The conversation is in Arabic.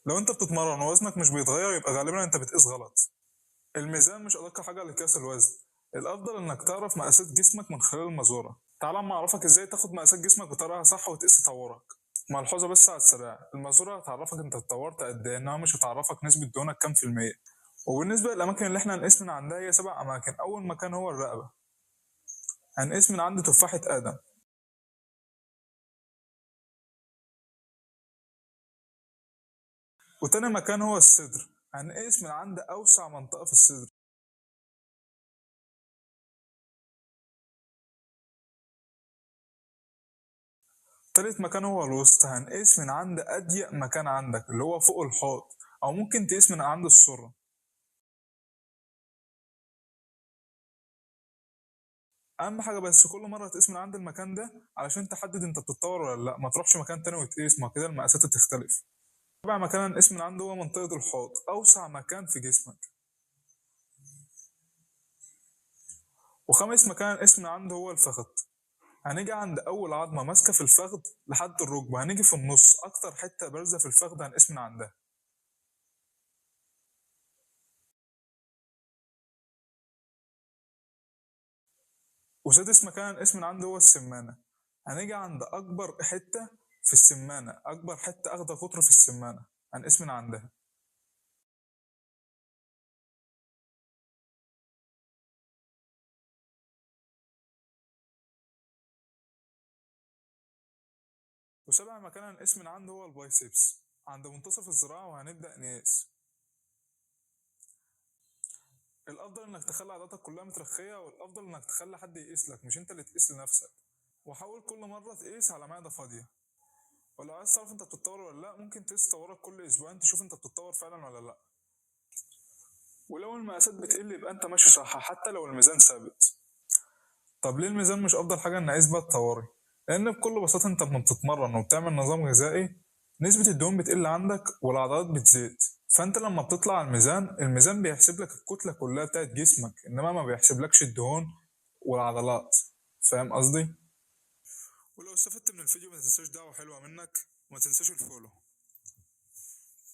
لو انت بتتمرن ووزنك مش بيتغير يبقى غالبا انت بتقيس غلط. الميزان مش ادق حاجه لقياس الوزن. الافضل انك تعرف مقاسات جسمك من خلال المزوره. تعال اما اعرفك ازاي تاخد مقاسات جسمك بطريقه صح وتقيس تطورك. ملحوظه بس على السريع، المزوره هتعرفك انت اتطورت قد ايه، انها مش هتعرفك نسبه دهونك كام في الميه. وبالنسبه للاماكن اللي احنا هنقيس من عندها هي 7 اماكن. اول مكان هو الرقبه، هنقيس من عند تفاحه ادم. وتاني مكان هو الصدر، هنقيس من عند اوسع منطقه في الصدر. تالت مكان هو الوسط، هنقيس من عند اضيق مكان عندك اللي هو فوق الحوض، او ممكن تقيس من عند السره. اهم حاجه بس كل مره تقيس من عند المكان ده علشان تحدد انت بتتطور ولا لا، ما تروحش مكان تاني وتقيس، ما كده المقاسات هتختلف. رابع مكان هنقيس من عنده هو منطقه الحوض، اوسع مكان في جسمك. وخامس مكان هنقيس من عنده هو الفخذ، هنيجي عند اول عظمه ماسكه في الفخذ لحد الركبه، هنيجي في النص اكتر حته بارزه في الفخذ هنقيس من عندها. وسادس مكان هنقيس من عنده هو السمانه، هنيجي عند اكبر حته في السمانه، اكبر حته اخده قطر في السمانه هنقيس من عندها. وسابع مكان هنقيس من عنده هو البايسبس، عند منتصف الذراع وهنبدأ نقيس. الأفضل إنك تخلي عضلاتك كلها مترخية، والأفضل إنك تخلي حد يقيس لك مش أنت اللي تقيس لنفسك. وحاول كل مرة تقيس على معدة فاضية. ولو عايز تعرف أنت بتتطور ولا لأ، ممكن تقيس تطورك كل أسبوعين تشوف أنت بتتطور فعلا ولا لأ. ولو المقاسات بتقل يبقى أنت ماشي صح حتى لو الميزان ثابت. طب ليه الميزان مش أفضل حاجة إن أقيس بيها تطوري؟ لأن بكل بساطة أنت لما بتتمرن وبتعمل نظام غذائي، نسبة الدهون بتقل عندك والعضلات بتزيد. فانت لما بتطلع على الميزان بيحسب لك الكتله كلها بتاعت جسمك، انما ما بيحسبلكش الدهون والعضلات. فاهم قصدي؟ ولو استفدت من الفيديو ما تنساش دعوه حلوه منك، وما تنساش الفولو.